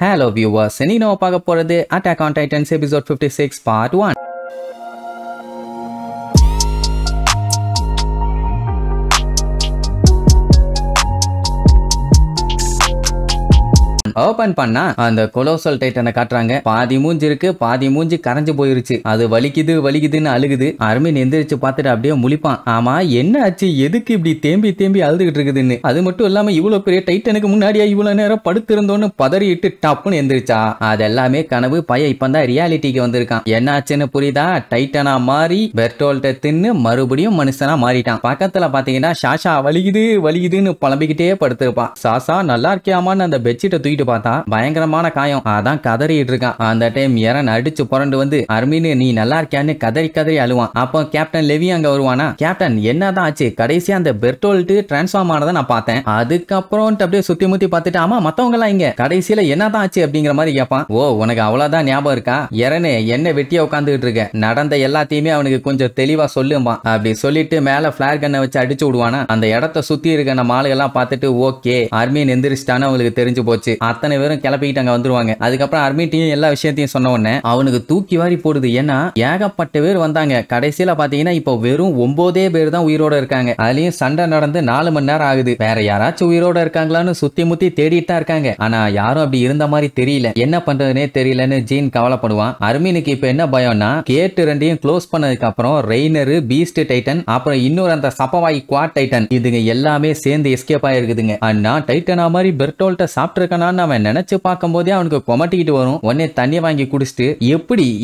Hello viewers, இன்னைக்கு நம்ம பார்க்க போறது Attack on Titans episode 56 part 1. Open பண்ணா அந்த கொலோசல் டைட்டனை காட்டுறாங்க. பாதி மூஞ்சி இருக்கு, பாதி மூஞ்சி கரைஞ்சு போயிருச்சு. அது வலிக்குதுன்னு அழுகுது. அர்மின் எந்திரிச்சு பார்த்துட்டு அப்படியே முழிப்பான். ஆமா என்ன ஆச்சு, எதுக்கு இப்படி தேம்பி அழுதுகிட்டு இருக்குதுன்னு. அது மட்டும் இல்லாம இவ்வளவு பெரிய டைட்டனுக்கு முன்னாடியா இவ்வளவு நேரம் படுத்திருந்தோன்னு பதறிட்டு டப்புன்னு எந்திரிச்சா. அதெல்லாமே கனவு. பையன் இப்பதான் ரியாலிட்டிக்கு வந்திருக்கான். என்ன ஆச்சுன்னு புரியுதா? டைட்டனா மாறி பெர்டோல்ட்ட தின்னு மறுபடியும் மனுஷனா மாறிட்டான். பக்கத்துல பாத்தீங்கன்னா சாஷா வலிக்குதுன்னு புலம்பிக்கிட்டே படுத்திருப்பான். சாசா நல்லா இருக்கியாமான்னு அந்த பெட்ஷீட்டை தூக்கிட்டு பார்த்தா பயங்கரமான காயம். அதான் கதறிட்டு இருக்கான். அந்த டைம் எரன் அடிச்சு புரண்டு வந்து அர்மின் நீ நல்லா இருக்கியான்னு கதறி அழுவான். அப்போ கேப்டன் லெவி அங்க வருவானா. கேப்டன் என்னதான் ஆச்சு? கடைசியா அந்த பெர்டோல்ட் டிரான்ஸ்ஃபார்ம் ஆனதை நான் பார்த்தேன். அதுக்கப்புறம் அப்படியே சுத்தி முத்தி பார்த்துட்டு ஆமா மத்தவங்க எல்லாம் இங்க கடைசியில என்னதான் ஆச்சு அப்படிங்கிற மாதிரி கேட்பான். ஓ உனக்கு அவ்வளவுதான் ஞாபகம் இருக்கா? எரனு என்ன வெட்டியா உட்காந்துட்டு இருக்க, நடந்த எல்லாத்தையுமே அவனுக்கு கொஞ்சம் தெளிவா சொல்லுமா. அப்படி சொல்லிட்டு மேல பிளார் கண்ணை வச்சு அடிச்சு விடுவானா. அந்த இடத்த சுத்தி இருக்க நம்ம ஆளுகெல்லாம் பார்த்துட்டு ஓகே அர்மின் எந்திரிச்சிட்டான்னு அவங்களுக்கு தெரிஞ்சு போச்சு. அத்தனை பேரும் கிளப்பிக்கிட்டு அங்க வந்துருவாங்க. அதுக்கப்புறம் அர்மிட்டையும் எல்லா விஷயத்தையும் சொன்ன உடனே அவனுக்கு தூக்கி வாரி போடுது. ஏன்னா ஏகப்பட்ட பேர் வந்தாங்க. கடைசியில பாத்தீங்கன்னா இப்போ வெறும் 9 பேர் தான் உயிரோட இருக்காங்க. அதுலயும் சண்டை நடந்து 4 மணி நேரம் ஆகுது. வேற யாராச்சும் உயிரோட இருக்காங்களான்னு சுத்தி முத்தி தேடிட்டு தான் இருக்காங்க. ஆனா யாரும் அப்படி இருந்த மாதிரி தெரியல. என்ன பண்றதுனே தெரியலன்னு ஜீன் கவலைப்படுவான். அர்மினுக்கு இப்ப என்ன பயம்னா கேட் ரெண்டையும் க்ளோஸ் பண்ணதுக்கு அப்புறம் ரெய்னர், பீஸ்ட் டைட்டன், அப்புறம் இன்னொரு அந்த சப்பவாய் குவாட் டைட்டன் இதுங்க எல்லாமே சேர்ந்து எஸ்கேப் ஆயிருக்குதுங்க. அண்ணா டைட்டனா மாதிரி பெர்டோல்ட்ட சாப்பிட்டுருக்கானான்னு அவன் நினைச்சு பார்க்கும் போதே அவனுக்கு கொமட்டிக்கிட்டு வரும். உடனே தண்ணி வாங்கி குடிச்சிட்டு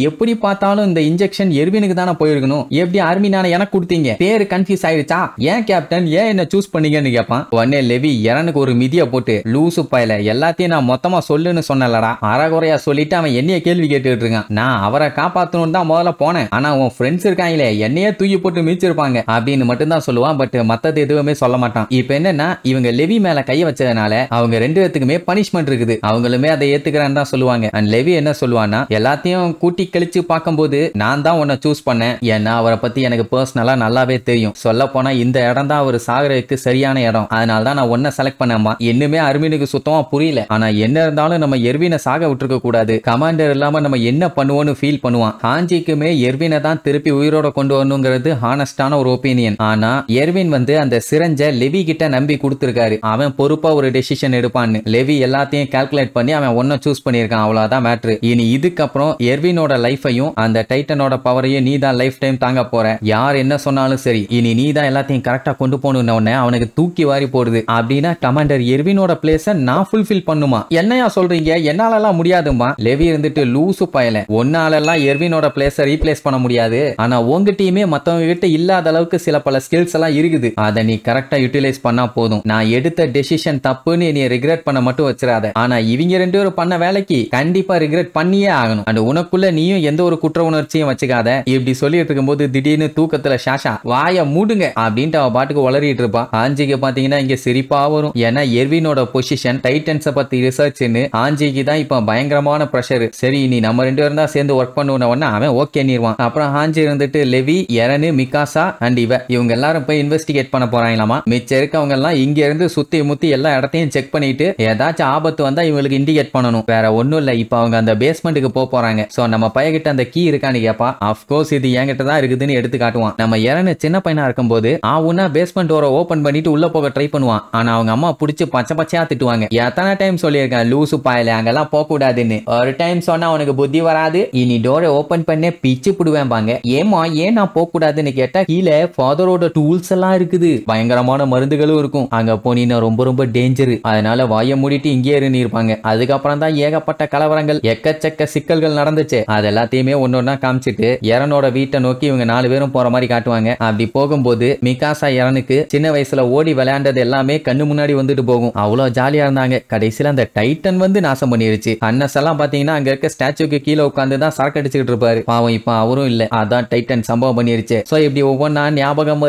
எப்படி பார்த்தாலும் இந்த இன்ஜெக்ஷன் எர்வினுக்கு தானே போயிருக்கணும், எப்படி அர்மினான எனக்கு கொடுத்தீங்க, பேரு கன்ஃபியூஸ் ஆயிடுச்சா, ஏன் கேப்டன் ஏன் என்ன சூஸ் பண்ணீங்கன்னு கேட்பான். உடனே லெவி எரனுக்கு ஒரு மிதிய போட்டு லூசு பயல எல்லாத்தையும் நான் மொத்தமா சொல்லுன்னு சொன்னலடா, அறகுறையா சொல்லிட்டு அவன் என்னைய கேள்வி கேட்டுட்டு இருக்கான். நான் அவரை காப்பாத்தணும் தான் முதல்ல போனேன், ஆனா உன் ஃப்ரெண்ட்ஸ் இருக்காங்களே என்னையே தூக்கி போட்டு மிதிச்சிருப்பாங்க அப்படின்னு மட்டும் தான் சொல்லுவான். பட் மத்தது எதுவுமே சொல்ல மாட்டான். இப்ப என்னன்னா இவங்க லெவி மேல கைய வச்சதுனால அவங்க 2 பேத்துக்குமே பனிஷ்மெண்ட் இருக்குது. அவங்களுமே அதை ஏத்துக்கிறான்னு தான் சொல்லுவாங்க. அண்ட் லெவி என்ன சொல்லுவான்னா எல்லாத்தையும் கூட்டி கழிச்சு பார்க்கும்போது நான் தான் உன்னை சூஸ் பண்ணேன். ஏன்னா அவரை பத்தி எனக்கு பர்சனலா நல்லாவே தெரியும். சொல்ல போனா இந்த இடம் தான் அவர் சாகரத்துக்கு சரியான இடம். அதனால தான் நான் உன்னை செலக்ட் பண்ணேம்மா. இன்னுமே அர்மினுக்கு சுத்தமா புரியல. ஆனா என்ன இருந்தாலும் நம்ம எர்வினை சாக விட்டுருக்க கூடாது. கமாண்டர் இல்லாம நம்ம என்ன பண்ணுவோம்னு ஃபீல் பண்ணுவான். ஹாஞ்சிக்குமே எர்வினை தான் திருப்பி உயிரோட கொண்டு வரணுங்கிறது ஹானஸ்டான ஒரு ஒப்பீனியன். ஆனா எர்வின் வந்து அந்த சிரஞ்ச லெவி கிட்ட நம்பி கொடுத்திருக்காரு. அவன் பொறுப்பா ஒரு டெசிஷன் எடுப்பான்னு. லெவி எல்லாத்தையும் கால்குலேட் பண்ணி அவன் ஒன்ன சூஸ் பண்ணிருக்கான். அவ்வளவுதான் மேட்ரு. இனி இதுக்கப்புறம் எர்வினோட லைஃபையும் அந்த டைட்டனோட பவரையும் நீ தான் லைஃப் டைம் தாங்க போற. யார் என்ன சொன்னாலும் சரி இனி நீ தான் எல்லாத்தையும் கரெக்டா கொண்டு போகணும்னு அவனுக்கு தூக்கி வாரி போடுது. அப்படின்னா கமாண்டர் எர்வினோட பிளேஸ நான் ஃபுல்ஃபில் பண்ணுமா? என்னையா சொல்றீங்க? என்னால எல்லாம் முடியாதுமா. லெவி இருந்துட்டு லூசு பயல ஒன்னால எல்லாம் எர்வினோட பிளேஸ ரீப்ளேஸ் பண்ண முடியாது. ஆனா உங்க டீமே மத்தவங்க கிட்ட இல்லாத அளவுக்கு சில பல ஸ்கில்ஸ் எல்லாம் இருக்குது. அதை நீ கரெக்டா யூட்டிலைஸ் பண்ணா போதும். நான் எடுத்த டெசிஷன் தப்புன்னு நீ ரிக்ரெட் பண்ண மட்டும் வச்சிராத. ஆனா இவங்க 2 பேரும் பண்ண வேலைக்கு கண்டிப்பா ரிக்ரெட் பண்ணியே ஆகணும். அண்ட் உனக்குள்ள நீயும் எந்த ஒரு குற்ற உணர்ச்சியும் வச்சுக்காத. இப்படி சொல்லிட்டு இருக்கும்போது திடீர்னு தூக்கத்துல சாஷா வாய மூடுங்க அப்படின்ட்டு அவ பாட்டுக்கு வளரிட்டு இருப்பா. ஆஞ்சிக்கு பாத்தீங்கன்னா இங்க சிரிப்பா வரும். ஏன்னா எர்வினோட பொசிஷன் டைட்டன்ஸ பத்தி ரிசர்ச்னு ஆஞ்சிக்கு தான் இப்ப பயங்கரமான பிரஷர். சரி நீ நம்ம 2 பேரும் தான் சேர்ந்து ஒர்க் பண்ணுவோம்னா அவன் ஓகே நீர்வான். அப்புறம் ஆஞ்சி இருந்துட்டு லெவி, எரனு, மிகாசா அண்ட் இவங்க எல்லாரும் போய் இன்வெஸ்டிகேட் பண்ண போறாங்களாமா. மிச்சம் இருக்கவங்க எல்லாம் இங்க இருந்து சுத்தி முத்தி எல்லா இடத்தையும் செக் பண்ணிட்டு ஏதாச்சும் ஆபத்து வந்தா இவங்களுக்கு இண்டிகேட் பண்ணணும். வேற ஒண்ணும் இல்ல. இப்ப அவங்க அந்த பேஸ்மெண்ட்டுக்கு போறாங்க. சோ நம்ம பையகிட்ட அந்த கீ இருக்கான்னு கேப்பா. ஆஃப்கோர்ஸ் இது என்கிட்ட தான் இருக்குதுன்னு எடுத்து காட்டுவான். நம்ம எரனு சின்ன பையனா இருக்கும்போது ஆவுனா பேஸ்மெண்ட் டோரை ஓபன் பண்ணிட்டு உள்ள போக ட்ரை பண்ணுவான். ஆனா அவங்க அம்மா புடிச்சு பச்சையா திட்டுவாங்க. எத்தனை டைம் சொல்லியிருக்கேன் லூசு பாயல அங்கெல்லாம் போக கூடாதுன்னு. ஒரு டைம் சொன்னா அவனுக்கு புத்தி வராது. இனி டோரை ஓபன் பண்ணே பிச்சு புடுவேன்பாங்க. ஏமா ஏன் நான் போக கூடாதுன்னு கேட்டா கீழே ஃபாதரோட டூல்ஸ் எல்லாம் இருக்குது, பயங்கரமான மருந்துகளும் இருக்கும், அங்க போனீங்கன்னா ரொம்ப டேஞ்சர், அதனால வாய மூடிட்டு இங்கே இருப்பாங்க. அதுக்கப்புறம் தான் ஏகப்பட்ட கலவரங்கள் எக்கச்சக்க சிக்கல்கள் நடந்துச்சு. அது எல்லாத்தையுமே ஒன்னொன்னா காமிச்சிட்டு எரனோட வீட்டை நோக்கி இவங்க 4 பேரும் போற மாதிரி காட்டுவாங்க. அப்படி போகும்போது மிகாசா எரனுக்கு சின்ன வயசுல ஓடி விளையாண்டது எல்லாமே கண்ணு முன்னாடி வந்துட்டு போகும். அவ்வளவு ஜாலியா இருந்தாங்க. கடைசியில அந்த டைட்டன் வந்து நாசம் பண்ணிருச்சு. அன்னஸ் எல்லாம் பாத்தீங்கன்னா அங்க இருக்க ஸ்டாச்சுக்கு கீழே உட்காந்து தான் சரக்கு அடிச்சுட்டு இருப்பாரு. பாவம் இப்ப அவரும் இல்ல. அதான் டைட்டன் சம்பவம் பண்ணிருச்சு. சோ இப்படி ஒவ்வொன்னா ஞாபகம்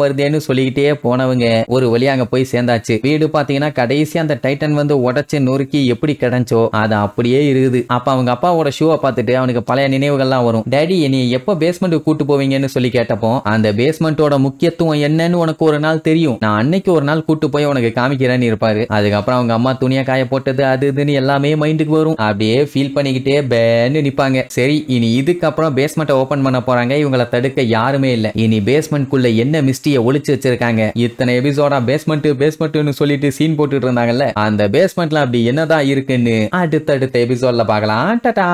வருதேன்னு சொல்லிக்கிட்டே போனவங்க ஒரு வழியா அங்க போய் சேர்ந்தாச்சு. வீடு பாத்தீங்கன்னா கடைசி அந்த டைட்டன் வந்து உடைச்சு நொறுக்கி எப்படி கிடைச்சோ அது அப்படியே இருக்குது. அப்ப அவங்க அப்பாவோட ஷூவை பார்த்துட்டு அவனுக்கு பழைய நினைவுகள்லாம் வரும். டேடி என்னை எப்ப பேஸ்மெண்ட்டுக்கு கூட்டு போவீங்கன்னு சொல்லி கேட்டப்போ அந்த பேஸ்மெண்ட்டோட முக்கியத்துவம் என்னன்னு உனக்கு ஒரு நாள் தெரியும், நான் அன்னைக்கு ஒரு நாள் கூட்டு போய் உனக்கு காமிக்கிறேன்னு இருப்பாரு. அதுக்கப்புறம் அவங்க அம்மா துணியை காய போட்டது அது இதுன்னு எல்லாமே மைண்டுக்கு வரும். அப்படியே ஃபீல் பண்ணிக்கிட்டே பேன்னு நிப்பாங்க. சரி இனி இதுக்கப்புறம் பேஸ்மெண்ட்டை ஓபன் பண்ண போறாங்க. இவங்களை தடுக்க யாருமே இல்ல. இனி பேஸ்மெண்ட்குள்ள என்ன மிஸ்டியை ஒளிச்சு வச்சிருக்காங்க. இத்தனை எபிசோடா பேஸ்மெண்ட்னு சொல்லிட்டு சீன் போட்டுட்டு இருந்தாங்கல்ல, அந்த பேஸ்மெண்ட்ல அப்படி என்னதான் இருக்குன்னு அடுத்தடுத்த எபிசோட்ல பார்க்கலாம். டாடா.